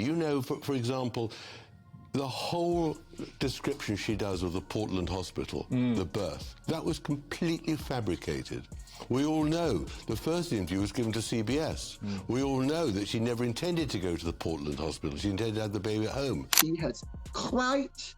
You know, for example, the whole description she does of the Portland hospital, the birth, that was completely fabricated. We all know the first interview was given to CBS. We all know that she never intended to go to the Portland hospital. She intended to have the baby at home. She has quite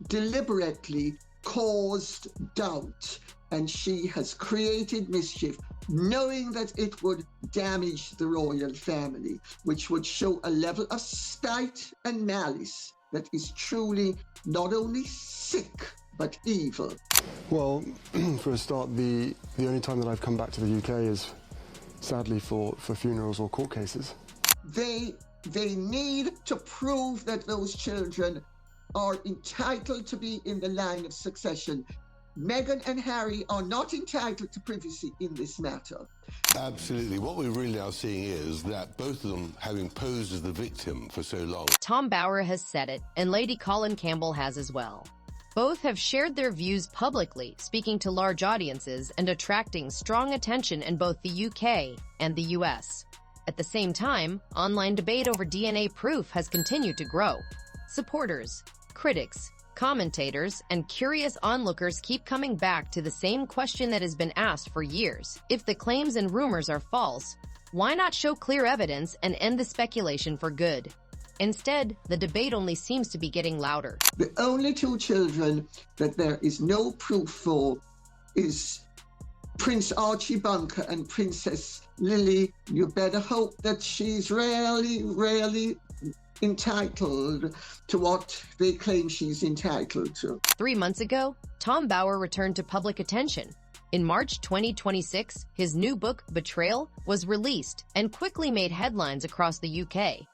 deliberately caused doubt, and she has created mischief, knowing that it would damage the royal family, which would show a level of spite and malice that is truly not only sick, but evil. Well, for a start, the only time that I've come back to the UK is, sadly, for funerals or court cases. They need to prove that those children are entitled to be in the line of succession. Meghan and Harry are not entitled to privacy in this matter. Absolutely. What we're really now seeing is that both of them, having posed as the victim for so long. Tom Bower has said it, and Lady Colin Campbell has as well. Both have shared their views publicly, speaking to large audiences and attracting strong attention in both the UK and the US. At the same time, online debate over DNA proof has continued to grow. Supporters, critics, commentators, and curious onlookers keep coming back to the same question that has been asked for years. If the claims and rumors are false, why not show clear evidence and end the speculation for good? Instead, the debate only seems to be getting louder. The only two children that there is no proof for is Prince Archie Bunker and Princess Lily. You better hope that she's really entitled to what they claim she's entitled to. 3 months ago, Tom Bower returned to public attention. In March 2026, his new book, Betrayal, was released and quickly made headlines across the UK.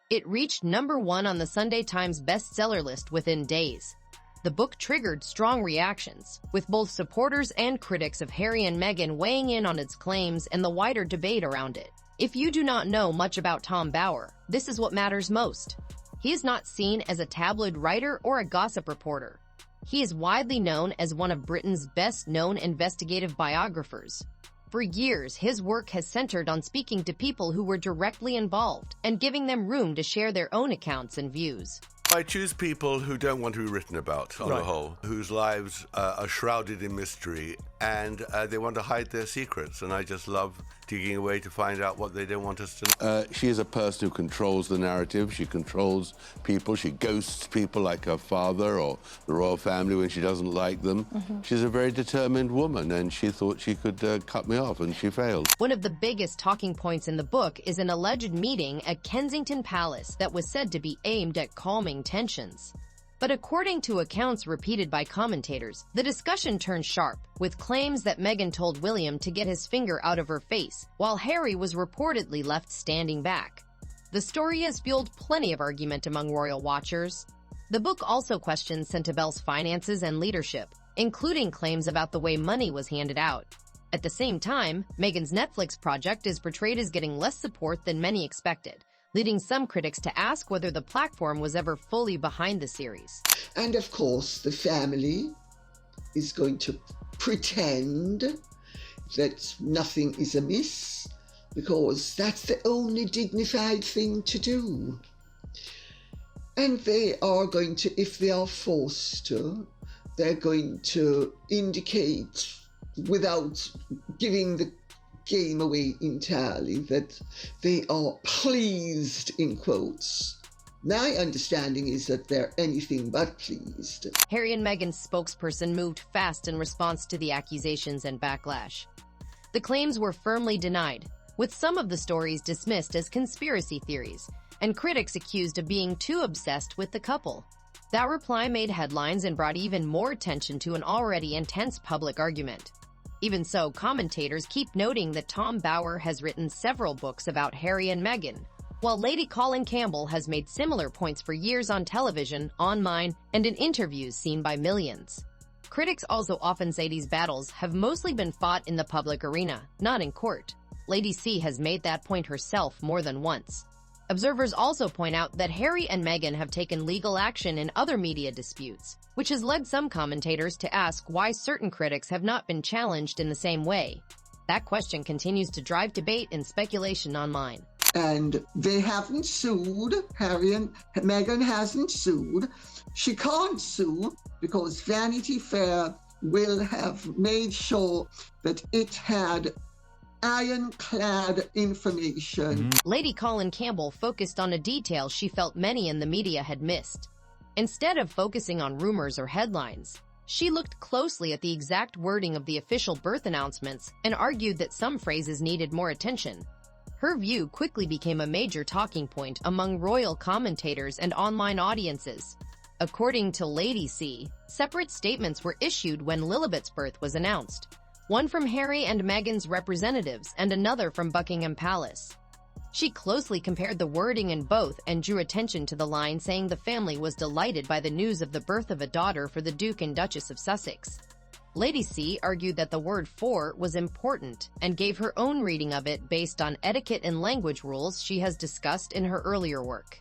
It reached #1 on the Sunday Times bestseller list within days. The book triggered strong reactions, with both supporters and critics of Harry and Meghan weighing in on its claims and the wider debate around it. If you do not know much about Tom Bower, this is what matters most. He is not seen as a tabloid writer or a gossip reporter. He is widely known as one of Britain's best-known investigative biographers. For years, his work has centered on speaking to people who were directly involved and giving them room to share their own accounts and views. I choose people who don't want to be written about, on the whole, whose lives are shrouded in mystery, and they want to hide their secrets, and I just love digging away to find out what they don't want us to know. She is a person who controls the narrative. She controls people. She ghosts people like her father or the royal family when she doesn't like them. She's a very determined woman, and she thought she could cut me off, and she failed. One of the biggest talking points in the book is an alleged meeting at Kensington Palace that was said to be aimed at calming tensions. But according to accounts repeated by commentators, the discussion turned sharp, with claims that Meghan told William to get his finger out of her face, while Harry was reportedly left standing back. The story has fueled plenty of argument among royal watchers. The book also questions Centibel's finances and leadership, including claims about the way money was handed out. At the same time, Meghan's Netflix project is portrayed as getting less support than many expected, leading some critics to ask whether the platform was ever fully behind the series. And of course, the family is going to pretend that nothing is amiss, because that's the only dignified thing to do. And they are going to, if they are forced to, they're going to indicate, without giving the game away entirely, that they are pleased, in quotes. My understanding is that they're anything but pleased. Harry and Meghan's spokesperson moved fast in response to the accusations and backlash. The claims were firmly denied, with some of the stories dismissed as conspiracy theories, and critics accused of being too obsessed with the couple. That reply made headlines and brought even more attention to an already intense public argument. Even so, commentators keep noting that Tom Bower has written several books about Harry and Meghan, while Lady Colin Campbell has made similar points for years on television, online, and in interviews seen by millions. Critics also often say these battles have mostly been fought in the public arena, not in court. Lady C has made that point herself more than once. Observers also point out that Harry and Meghan have taken legal action in other media disputes, which has led some commentators to ask why certain critics have not been challenged in the same way. That question continues to drive debate and speculation online. And they haven't sued. Harry and Meghan hasn't sued. She can't sue because Vanity Fair will have made sure that it had ironclad information. Lady Colin Campbell focused on a detail she felt many in the media had missed. Instead of focusing on rumors or headlines, she looked closely at the exact wording of the official birth announcements and argued that some phrases needed more attention. Her view quickly became a major talking point among royal commentators and online audiences. According to Lady C, separate statements were issued when Lilibet's birth was announced, one from Harry and Meghan's representatives and another from Buckingham Palace. She closely compared the wording in both and drew attention to the line saying the family was delighted by the news of the birth of a daughter for the Duke and Duchess of Sussex. Lady C argued that the word "for" was important and gave her own reading of it based on etiquette and language rules she has discussed in her earlier work.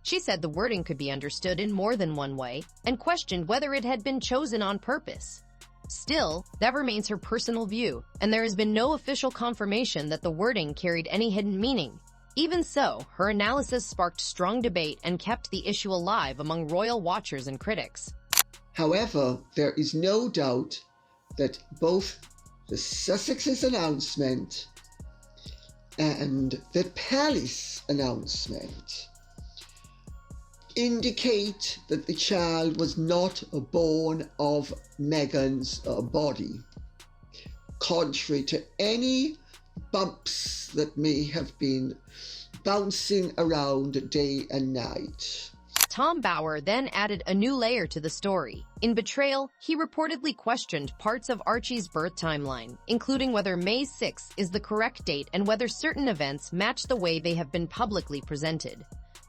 She said the wording could be understood in more than one way and questioned whether it had been chosen on purpose. Still, that remains her personal view, and there has been no official confirmation that the wording carried any hidden meaning. Even so, her analysis sparked strong debate and kept the issue alive among royal watchers and critics. However, there is no doubt that both the Sussexes announcement and the Palace announcement indicate that the child was not born of Meghan's body, contrary to any bumps that may have been bouncing around day and night. Tom Bower then added a new layer to the story. In Betrayal, he reportedly questioned parts of Archie's birth timeline, including whether May 6 is the correct date and whether certain events match the way they have been publicly presented.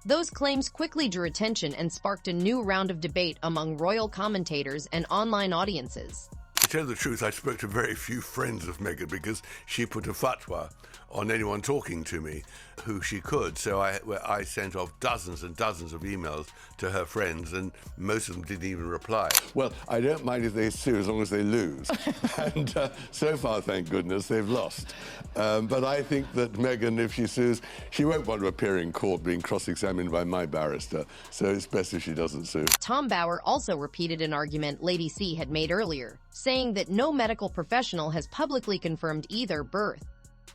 Those claims quickly drew attention and sparked a new round of debate among royal commentators and online audiences. To tell the truth, I spoke to very few friends of Meghan because she put a fatwa on anyone talking to me who she could. So I sent off dozens and dozens of emails to her friends, and most of them didn't even reply. Well, I don't mind if they sue as long as they lose. And so far, thank goodness, they've lost. But I think that Meghan, if she sues, she won't want to appear in court being cross-examined by my barrister. So it's best if she doesn't sue. Tom Bower also repeated an argument Lady C had made earlier, saying that no medical professional has publicly confirmed either birth.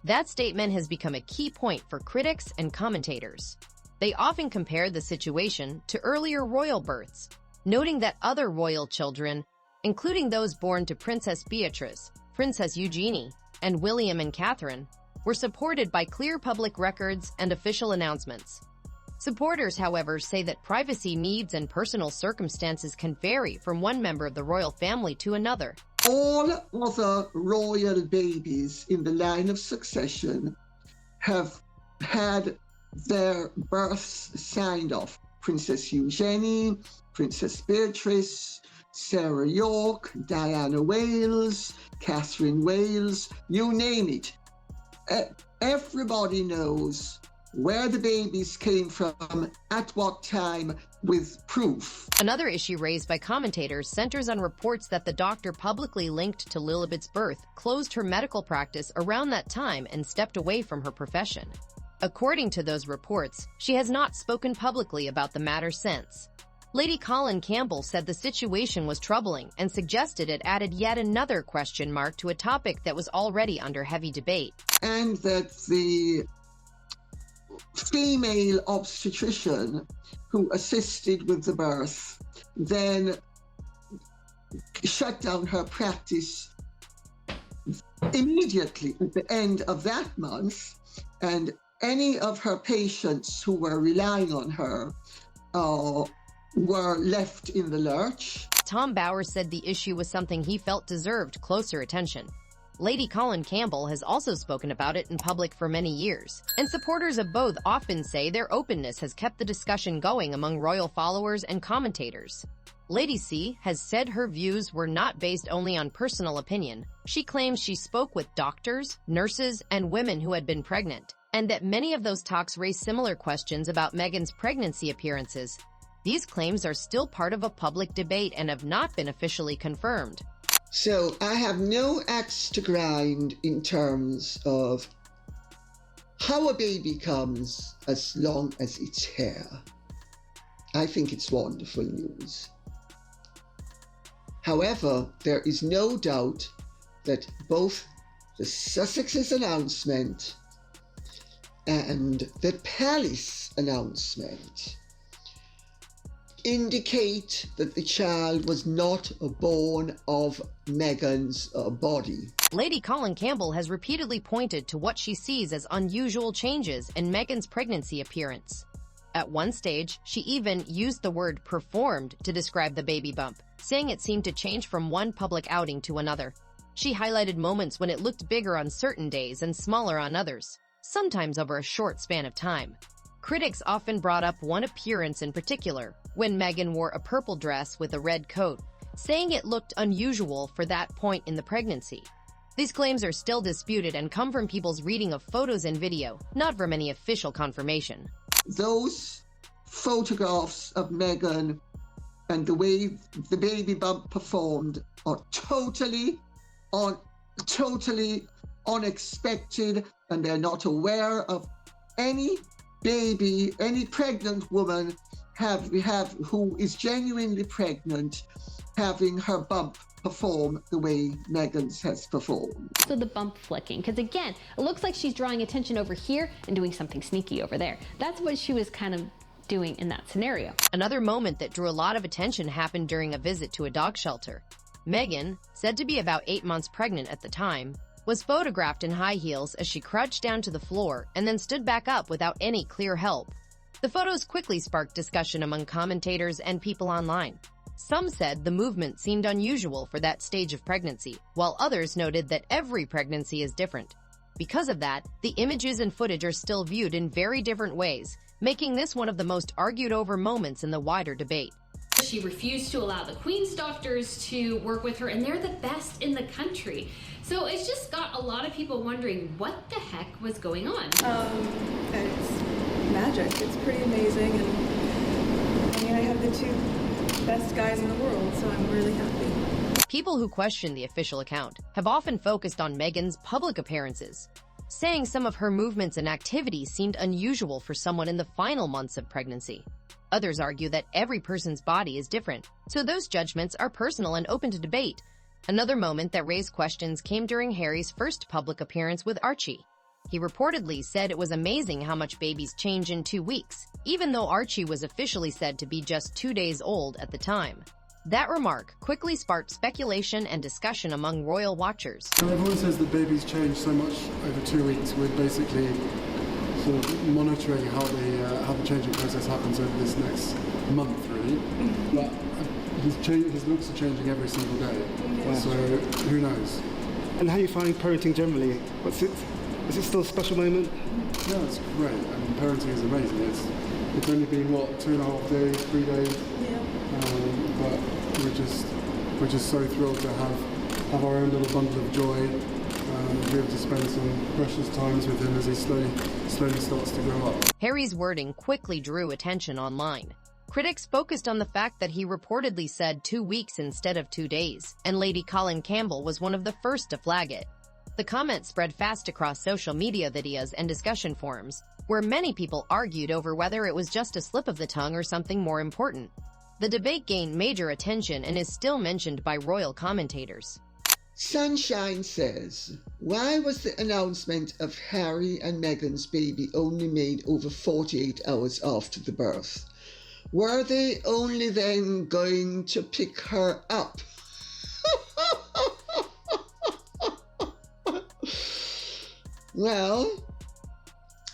That statement has become a key point for critics and commentators. They often compare the situation to earlier royal births, noting that other royal children, including those born to Princess Beatrice, Princess Eugenie, and William and Catherine, were supported by clear public records and official announcements. Supporters, however, say that privacy needs and personal circumstances can vary from one member of the royal family to another. All other royal babies in the line of succession have had their births signed off. Princess Eugenie, Princess Beatrice, Sarah York, Diana Wales, Catherine Wales, you name it. Everybody knows where the babies came from, at what time, with proof. Another issue raised by commentators centers on reports that the doctor publicly linked to Lilibet's birth closed her medical practice around that time and stepped away from her profession. According to those reports, she has not spoken publicly about the matter since. Lady Colin Campbell said the situation was troubling and suggested it added yet another question mark to a topic that was already under heavy debate. And that the female obstetrician who assisted with the birth then shut down her practice immediately at the end of that month, and any of her patients who were relying on her were left in the lurch. Tom Bower said the issue was something he felt deserved closer attention. Lady Colin Campbell has also spoken about it in public for many years, and supporters of both often say their openness has kept the discussion going among royal followers and commentators. Lady C has said her views were not based only on personal opinion. She claims she spoke with doctors, nurses, and women who had been pregnant, and that many of those talks raised similar questions about Meghan's pregnancy appearances. These claims are still part of a public debate and have not been officially confirmed. So I have no axe to grind in terms of how a baby comes as long as it's hair. I think it's wonderful news. However, there is no doubt that both the Sussexes announcement and the palace announcement indicate that the child was not born of Meghan's body. Lady Colin Campbell has repeatedly pointed to what she sees as unusual changes in Meghan's pregnancy appearance. At one stage, she even used the word performed to describe the baby bump, saying it seemed to change from one public outing to another. She highlighted moments when it looked bigger on certain days and smaller on others, sometimes over a short span of time. Critics often brought up one appearance in particular, when Meghan wore a purple dress with a red coat, saying it looked unusual for that point in the pregnancy. These claims are still disputed and come from people's reading of photos and video, not from any official confirmation. Those photographs of Meghan and the way the baby bump performed are totally unexpected, and they're not aware of any baby, any pregnant woman who is genuinely pregnant having her bump perform the way Meghan's has performed. So the bump flicking, because again, it looks like she's drawing attention over here and doing something sneaky over there. That's what she was kind of doing in that scenario. Another moment that drew a lot of attention happened during a visit to a dog shelter. Meghan, said to be about 8 months pregnant at the time, was photographed in high heels as she crouched down to the floor and then stood back up without any clear help. The photos quickly sparked discussion among commentators and people online. Some said the movement seemed unusual for that stage of pregnancy, while others noted that every pregnancy is different. Because of that, the images and footage are still viewed in very different ways, making this one of the most argued over moments in the wider debate. She refused to allow the Queen's doctors to work with her, and they're the best in the country. So it's just got a lot of people wondering what the heck was going on. It's magic. It's pretty amazing, and I mean, I have the two best guys in the world, so I'm really happy. People who question the official account have often focused on Meghan's public appearances, saying some of her movements and activities seemed unusual for someone in the final months of pregnancy. Others argue that every person's body is different, so those judgments are personal and open to debate. Another moment that raised questions came during Harry's first public appearance with Archie. He reportedly said it was amazing how much babies change in 2 weeks, even though Archie was officially said to be just 2 days old at the time. That remark quickly sparked speculation and discussion among royal watchers. So everyone says that babies change so much over 2 weeks. We're basically sort of monitoring how the changing process happens over this next month, really. But his looks are changing every single day, so who knows? And how are you finding parenting generally? Is it still a special moment? Yeah, it's great. I mean, parenting is amazing. It's only been 2.5 days, 3 days. Yeah. But we're just so thrilled to have our own little bundle of joy, be able to spend some precious times with him as he slowly starts to grow up. Harry's wording quickly drew attention online. Critics focused on the fact that he reportedly said 2 weeks instead of 2 days, and Lady Colin Campbell was one of the first to flag it. The comments spread fast across social media videos and discussion forums, where many people argued over whether it was just a slip of the tongue or something more important. The debate gained major attention and is still mentioned by royal commentators. Sunshine says, why was the announcement of Harry and Meghan's baby only made over 48 hours after the birth? Were they only then going to pick her up? Well,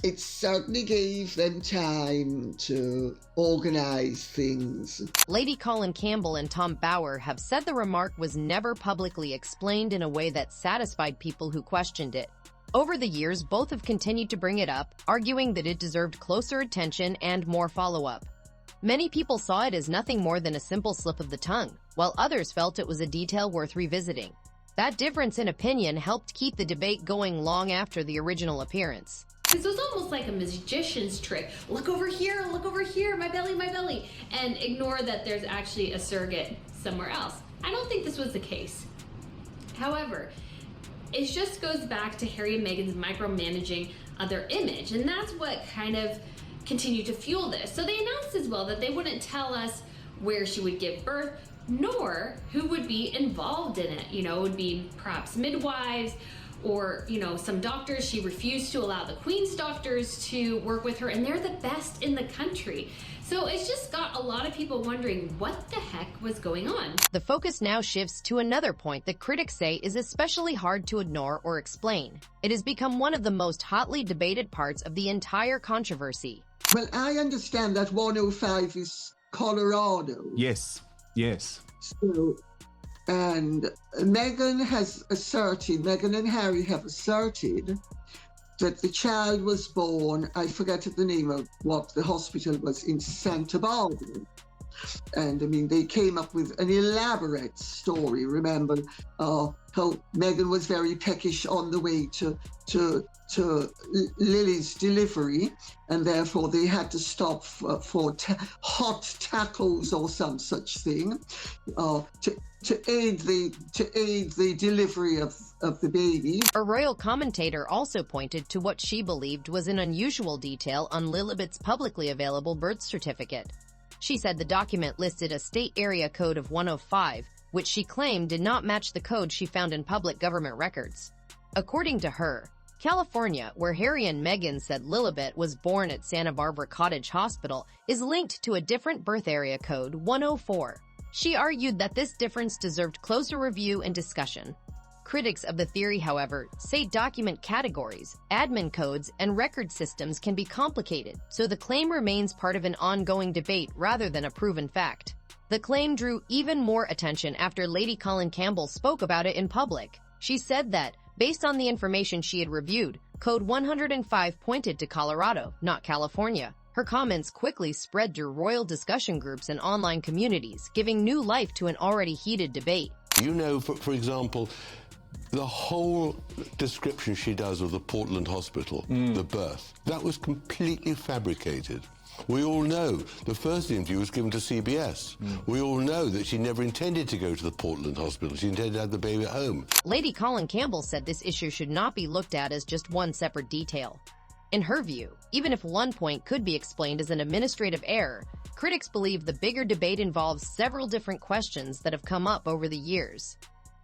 it certainly gave them time to organize things. Lady Colin Campbell and Tom Bower have said the remark was never publicly explained in a way that satisfied people who questioned it. Over the years, both have continued to bring it up, arguing that it deserved closer attention and more follow-up. Many people saw it as nothing more than a simple slip of the tongue, while others felt it was a detail worth revisiting. That difference in opinion helped keep the debate going long after the original appearance. This was almost like a magician's trick. Look over here, my belly, and ignore that there's actually a surrogate somewhere else. I don't think this was the case. However, it just goes back to Harry and Meghan's micromanaging other image. And that's what kind of continued to fuel this. So they announced as well that they wouldn't tell us where she would give birth, nor who would be involved in it. You know, it would be perhaps midwives or, you know, some doctors. She refused to allow the Queen's doctors to work with her, and they're the best in the country. So it's just got a lot of people wondering what the heck was going on. The focus now shifts to another point that critics say is especially hard to ignore or explain. It has become one of the most hotly debated parts of the entire controversy. Well, I understand that 105 is Colorado. Yes, yes. So, and Meghan and Harry have asserted that the child was born, I forget the name of what the hospital was, in Santa Barbara. And I mean, they came up with an elaborate story. Remember how Meghan was very peckish on the way to Lily's delivery, and therefore they had to stop for hot tacos or some such thing to aid the delivery of the baby. A royal commentator also pointed to what she believed was an unusual detail on Lilibet's publicly available birth certificate. She said the document listed a state area code of 105, which she claimed did not match the code she found in public government records. According to her, California, where Harry and Meghan said Lilibet was born at Santa Barbara Cottage Hospital, is linked to a different birth area code, 104. She argued that this difference deserved closer review and discussion. Critics of the theory, however, say document categories, admin codes, and record systems can be complicated, so the claim remains part of an ongoing debate rather than a proven fact. The claim drew even more attention after Lady Colin Campbell spoke about it in public. She said that, based on the information she had reviewed, Code 105 pointed to Colorado, not California. Her comments quickly spread through royal discussion groups and online communities, giving new life to an already heated debate. You know, for example, the whole description she does of the Portland hospital, the birth, that was completely fabricated. We all know the first interview was given to CBS. We all know that she never intended to go to the Portland hospital. She intended to have the baby at home. Lady Colin Campbell said this issue should not be looked at as just one separate detail. In her view, even if one point could be explained as an administrative error, critics believe the bigger debate involves several different questions that have come up over the years.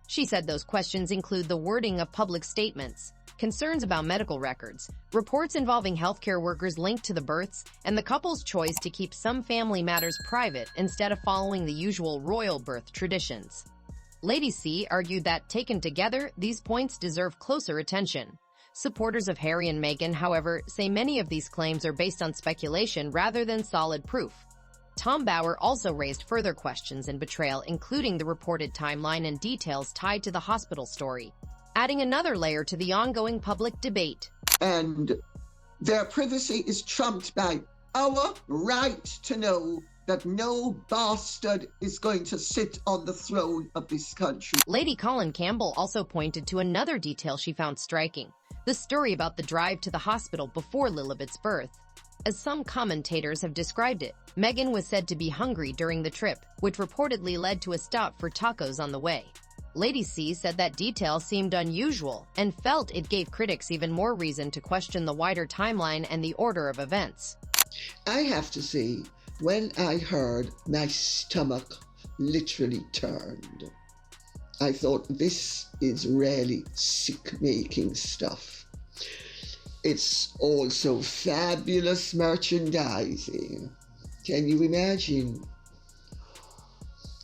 She said those questions include the wording of public statements, concerns about medical records, reports involving healthcare workers linked to the births, and the couple's choice to keep some family matters private instead of following the usual royal birth traditions. Lady C argued that, taken together, these points deserve closer attention. Supporters of Harry and Meghan, however, say many of these claims are based on speculation rather than solid proof. Tom Bower also raised further questions and betrayal, including the reported timeline and details tied to the hospital story, adding another layer to the ongoing public debate. And their privacy is trumped by our right to know that no bastard is going to sit on the throne of this country. Lady Colin Campbell also pointed to another detail she found striking, the story about the drive to the hospital before Lilibet's birth. As some commentators have described it, Meghan was said to be hungry during the trip, which reportedly led to a stop for tacos on the way. Lady C said that detail seemed unusual and felt it gave critics even more reason to question the wider timeline and the order of events. I have to say, when I heard, my stomach literally turned. I thought, this is really sick-making stuff. It's also fabulous merchandising. Can you imagine?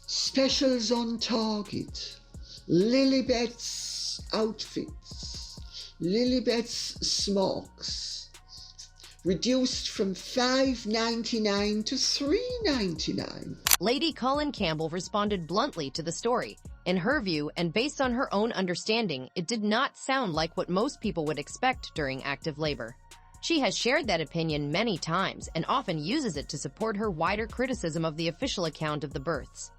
Specials on Target, Lilibet's outfits, Lilibet's smocks, reduced from $5.99 to $3.99. Lady Colin Campbell responded bluntly to the story. In her view, and based on her own understanding, it did not sound like what most people would expect during active labor. She has shared that opinion many times and often uses it to support her wider criticism of the official account of the births.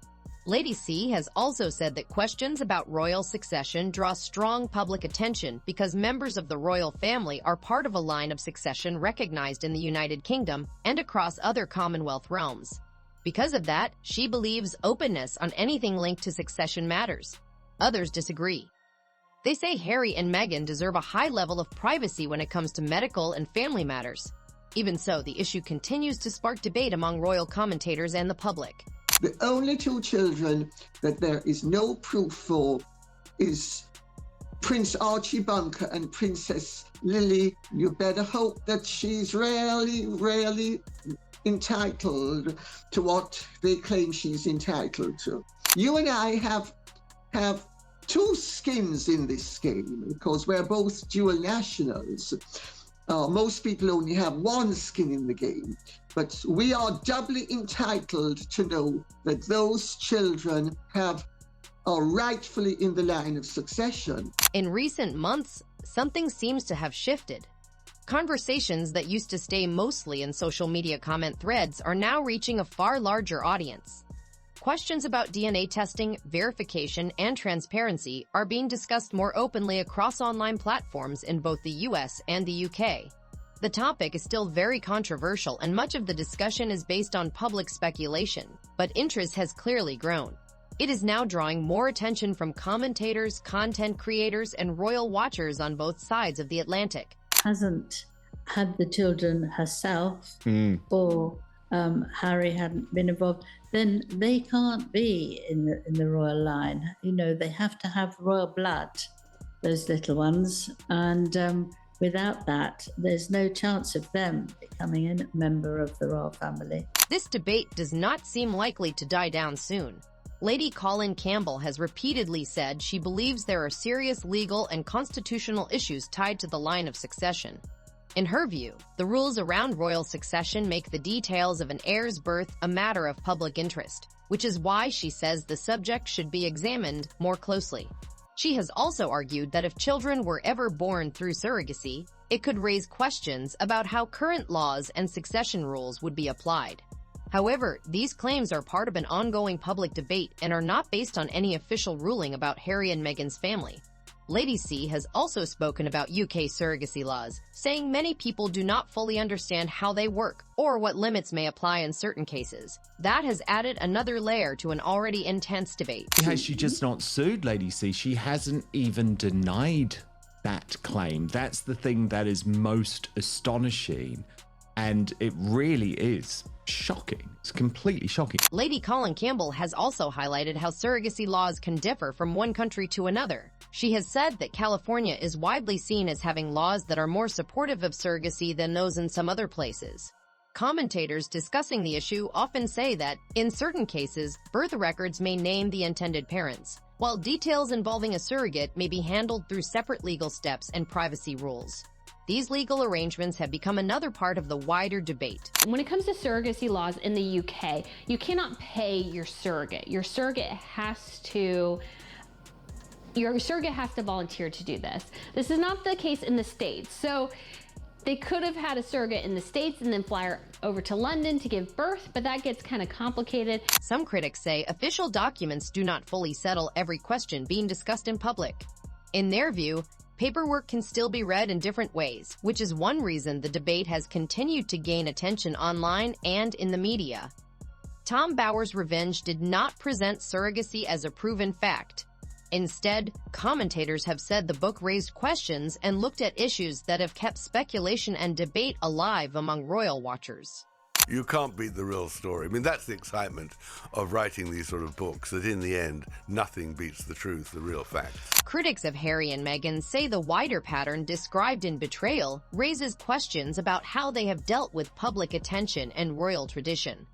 Lady C has also said that questions about royal succession draw strong public attention because members of the royal family are part of a line of succession recognized in the United Kingdom and across other Commonwealth realms. Because of that, she believes openness on anything linked to succession matters. Others disagree. They say Harry and Meghan deserve a high level of privacy when it comes to medical and family matters. Even so, the issue continues to spark debate among royal commentators and the public. The only two children that there is no proof for is Prince Archie Bunker and Princess Lily. You better hope that she's really entitled to what they claim she's entitled to. You and I have two skins in this game because we're both dual nationals. Most people only have one skin in the game, but we are doubly entitled to know that those children are rightfully in the line of succession. In recent months, something seems to have shifted. Conversations that used to stay mostly in social media comment threads are now reaching a far larger audience. Questions about DNA testing, verification, and transparency are being discussed more openly across online platforms in both the US and the UK. The topic is still very controversial, and much of the discussion is based on public speculation, but interest has clearly grown. It is now drawing more attention from commentators, content creators, and royal watchers on both sides of the Atlantic. Hasn't had the children herself, or Harry hadn't been involved, then they can't be in the royal line. You know, they have to have royal blood, those little ones, and without that, there's no chance of them becoming a member of the royal family. This debate does not seem likely to die down soon. Lady Colin Campbell has repeatedly said she believes there are serious legal and constitutional issues tied to the line of succession. In her view, the rules around royal succession make the details of an heir's birth a matter of public interest, which is why she says the subject should be examined more closely. She has also argued that if children were ever born through surrogacy, it could raise questions about how current laws and succession rules would be applied. However, these claims are part of an ongoing public debate and are not based on any official ruling about Harry and Meghan's family. Lady C has also spoken about UK surrogacy laws, saying many people do not fully understand how they work or what limits may apply in certain cases. That has added another layer to an already intense debate. Has she just not sued Lady C? She hasn't even denied that claim. That's the thing that is most astonishing, and it really is shocking. It's completely shocking. Lady Colin Campbell has also highlighted how surrogacy laws can differ from one country to another. She has said that California is widely seen as having laws that are more supportive of surrogacy than those in some other places. Commentators discussing the issue often say that, in certain cases, birth records may name the intended parents, while details involving a surrogate may be handled through separate legal steps and privacy rules. These legal arrangements have become another part of the wider debate. When it comes to surrogacy laws in the UK, you cannot pay your surrogate. Your surrogate has to volunteer to do this. This is not the case in the States. So they could have had a surrogate in the States and then fly her over to London to give birth, but that gets kind of complicated. Some critics say official documents do not fully settle every question being discussed in public. In their view, paperwork can still be read in different ways, which is one reason the debate has continued to gain attention online and in the media. Tom Bower's Revenge did not present surrogacy as a proven fact. Instead, commentators have said the book raised questions and looked at issues that have kept speculation and debate alive among royal watchers. You can't beat the real story. I mean, that's the excitement of writing these sort of books, that in the end, nothing beats the truth, the real facts. Critics of Harry and Meghan say the wider pattern described in Betrayal raises questions about how they have dealt with public attention and royal tradition.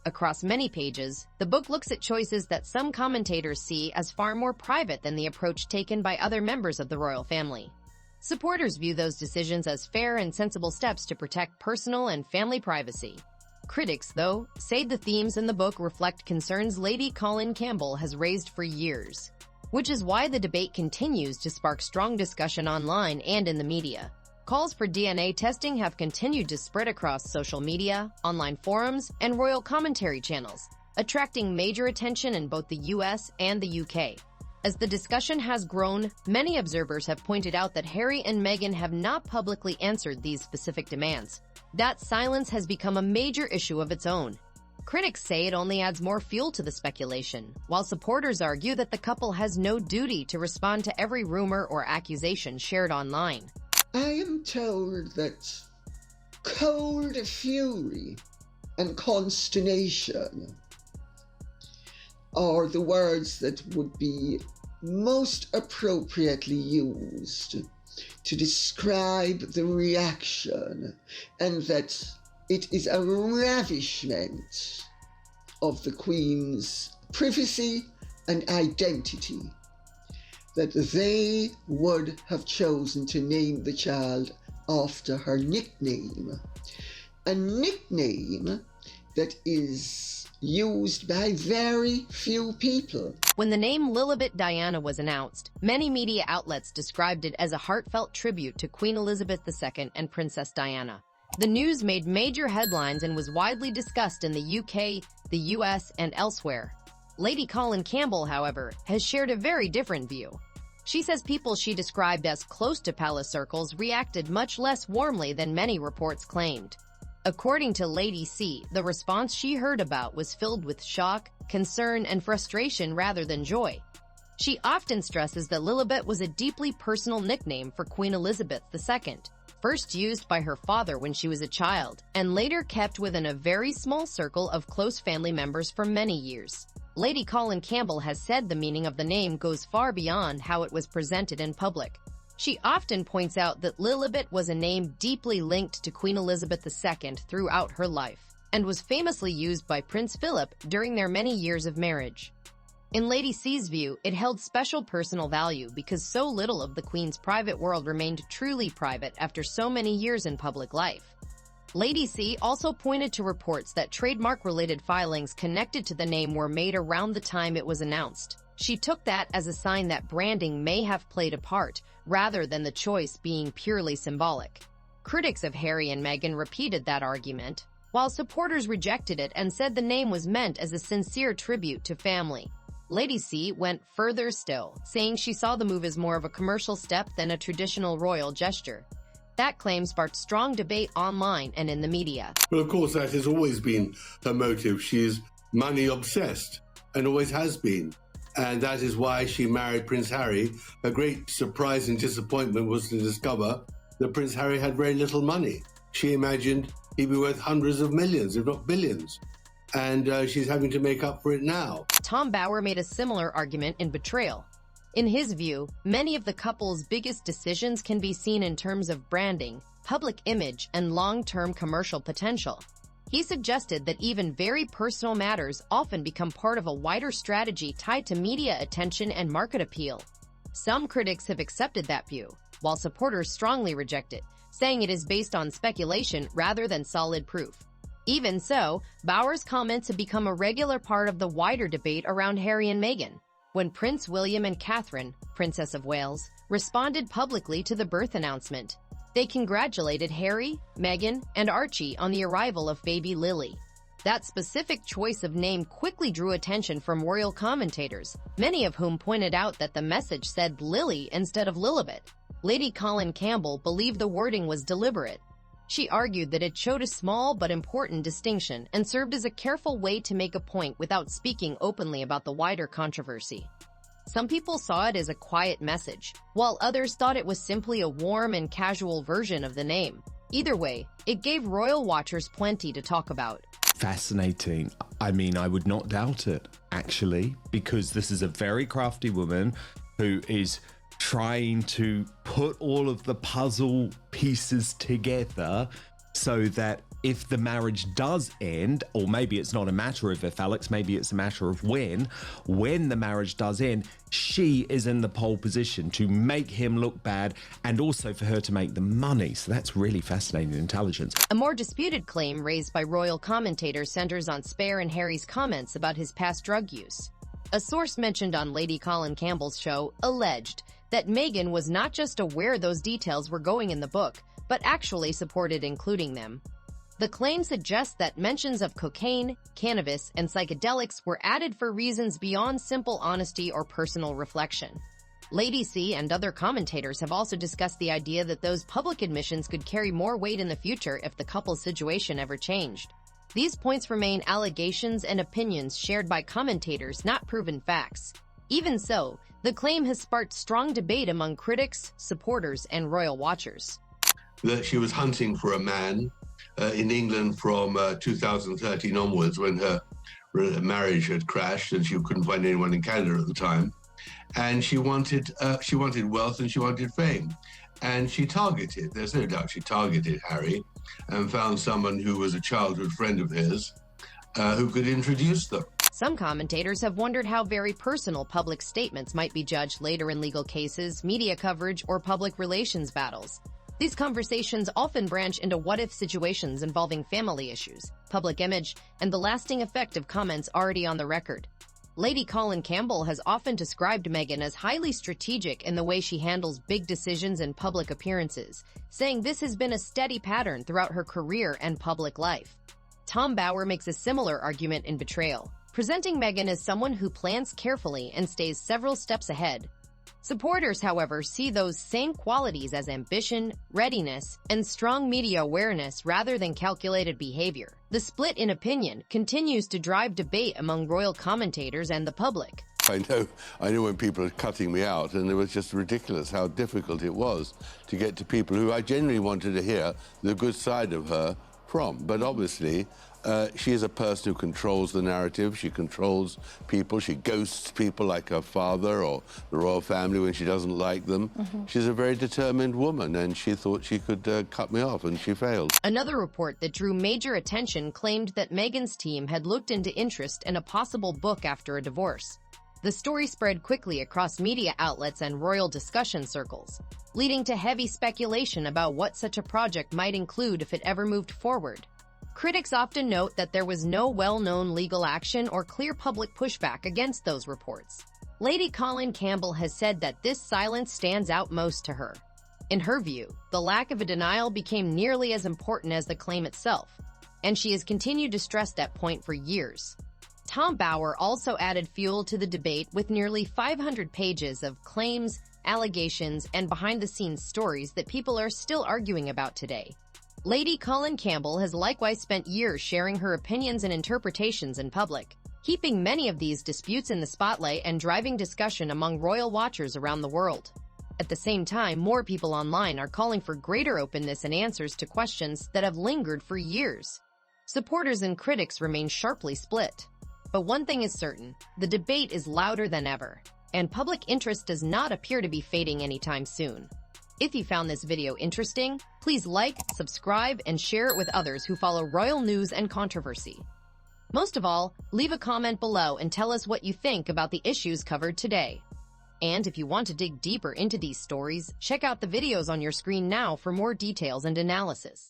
Across many pages, the book looks at choices that some commentators see as far more private than the approach taken by other members of the royal family. Supporters view those decisions as fair and sensible steps to protect personal and family privacy. Critics, though, say the themes in the book reflect concerns Lady Colin Campbell has raised for years, which is why the debate continues to spark strong discussion online and in the media. Calls for DNA testing have continued to spread across social media, online forums, and royal commentary channels, attracting major attention in both the US and the UK. As the discussion has grown, many observers have pointed out that Harry and Meghan have not publicly answered these specific demands. That silence has become a major issue of its own. Critics say it only adds more fuel to the speculation, while supporters argue that the couple has no duty to respond to every rumor or accusation shared online. I am told that cold fury and consternation are the words that would be most appropriately used to describe the reaction, and that it is a ravishment of the Queen's privacy and identity that they would have chosen to name the child after her nickname. A nickname that is used by very few people. When the name Lilibet Diana was announced, many media outlets described it as a heartfelt tribute to Queen Elizabeth II and Princess Diana. The news made major headlines and was widely discussed in the UK, the US, and elsewhere. Lady Colin Campbell, however, has shared a very different view. She says people she described as close to palace circles reacted much less warmly than many reports claimed. According to Lady C, the response she heard about was filled with shock, concern, and frustration rather than joy. She often stresses that Lilibet was a deeply personal nickname for Queen Elizabeth II, first used by her father when she was a child, and later kept within a very small circle of close family members for many years. Lady Colin Campbell has said the meaning of the name goes far beyond how it was presented in public. She often points out that Lilibet was a name deeply linked to Queen Elizabeth II throughout her life, and was famously used by Prince Philip during their many years of marriage. In Lady C's view, it held special personal value because so little of the Queen's private world remained truly private after so many years in public life. Lady C also pointed to reports that trademark-related filings connected to the name were made around the time it was announced. She took that as a sign that branding may have played a part, rather than the choice being purely symbolic. Critics of Harry and Meghan repeated that argument, while supporters rejected it and said the name was meant as a sincere tribute to family. Lady C went further still, saying she saw the move as more of a commercial step than a traditional royal gesture. That claim sparked strong debate online and in the media. Well, of course, that has always been her motive. She's money obsessed and always has been. And that is why she married Prince Harry. A great surprise and disappointment was to discover that Prince Harry had very little money. She imagined he'd be worth hundreds of millions, if not billions. And she's having to make up for it now. Tom Bower made a similar argument in Betrayal. In his view, many of the couple's biggest decisions can be seen in terms of branding, public image, and long-term commercial potential. He suggested that even very personal matters often become part of a wider strategy tied to media attention and market appeal. Some critics have accepted that view, while supporters strongly reject it, saying it is based on speculation rather than solid proof. Even so, Bower's comments have become a regular part of the wider debate around Harry and Meghan. When Prince William and Catherine, Princess of Wales, responded publicly to the birth announcement, they congratulated Harry, Meghan, and Archie on the arrival of baby Lily. That specific choice of name quickly drew attention from royal commentators, many of whom pointed out that the message said Lily instead of Lilibet. Lady Colin Campbell believed the wording was deliberate. She argued that it showed a small but important distinction and served as a careful way to make a point without speaking openly about the wider controversy. Some people saw it as a quiet message, while others thought it was simply a warm and casual version of the name. Either way, it gave royal watchers plenty to talk about. Fascinating. I mean, I would not doubt it, actually, because this is a very crafty woman who is trying to put all of the puzzle pieces together so that if the marriage does end, or maybe it's not a matter of if, Alex, maybe it's a matter of when the marriage does end, she is in the pole position to make him look bad and also for her to make the money. So that's really fascinating intelligence. A more disputed claim raised by royal commentators centers on Spare and Harry's comments about his past drug use. A source mentioned on Lady Colin Campbell's show alleged that Meghan was not just aware those details were going in the book, but actually supported including them. The claim suggests that mentions of cocaine, cannabis, and psychedelics were added for reasons beyond simple honesty or personal reflection. Lady C and other commentators have also discussed the idea that those public admissions could carry more weight in the future if the couple's situation ever changed. These points remain allegations and opinions shared by commentators, not proven facts. Even so, the claim has sparked strong debate among critics, supporters, and royal watchers. That she was hunting for a man in England from 2013 onwards, when her marriage had crashed and she couldn't find anyone in Canada at the time. And she wanted wealth and she wanted fame. And there's no doubt she targeted Harry and found someone who was a childhood friend of his who could introduce them. Some commentators have wondered how very personal public statements might be judged later in legal cases, media coverage, or public relations battles. These conversations often branch into what-if situations involving family issues, public image, and the lasting effect of comments already on the record. Lady Colin Campbell has often described Meghan as highly strategic in the way she handles big decisions and public appearances, saying this has been a steady pattern throughout her career and public life. Tom Bower makes a similar argument in Betrayal, presenting Meghan as someone who plans carefully and stays several steps ahead. Supporters, however, see those same qualities as ambition, readiness, and strong media awareness rather than calculated behavior. The split in opinion continues to drive debate among royal commentators and the public. I know when people are cutting me out, and it was just ridiculous how difficult it was to get to people who I genuinely wanted to hear the good side of her from. But obviously, she is a person who controls the narrative. She controls people. She ghosts people like her father or the royal family when she doesn't like them. She's a very determined woman, and she thought she could cut me off, and she failed. Another report that drew major attention claimed that Meghan's team had looked into interest in a possible book after a divorce. The story spread quickly across media outlets and royal discussion circles, leading to heavy speculation about what such a project might include if it ever moved forward. Critics often note that there was no well-known legal action or clear public pushback against those reports. Lady Colin Campbell has said that this silence stands out most to her. In her view, the lack of a denial became nearly as important as the claim itself, and she has continued to stress that point for years. Tom Bower also added fuel to the debate with nearly 500 pages of claims, allegations, and behind-the-scenes stories that people are still arguing about today. Lady Colin Campbell has likewise spent years sharing her opinions and interpretations in public, keeping many of these disputes in the spotlight and driving discussion among royal watchers around the world. At the same time, more people online are calling for greater openness and answers to questions that have lingered for years. Supporters and critics remain sharply split. But one thing is certain, the debate is louder than ever, and public interest does not appear to be fading anytime soon. If you found this video interesting, please like, subscribe, and share it with others who follow royal news and controversy. Most of all, leave a comment below and tell us what you think about the issues covered today. And if you want to dig deeper into these stories, check out the videos on your screen now for more details and analysis.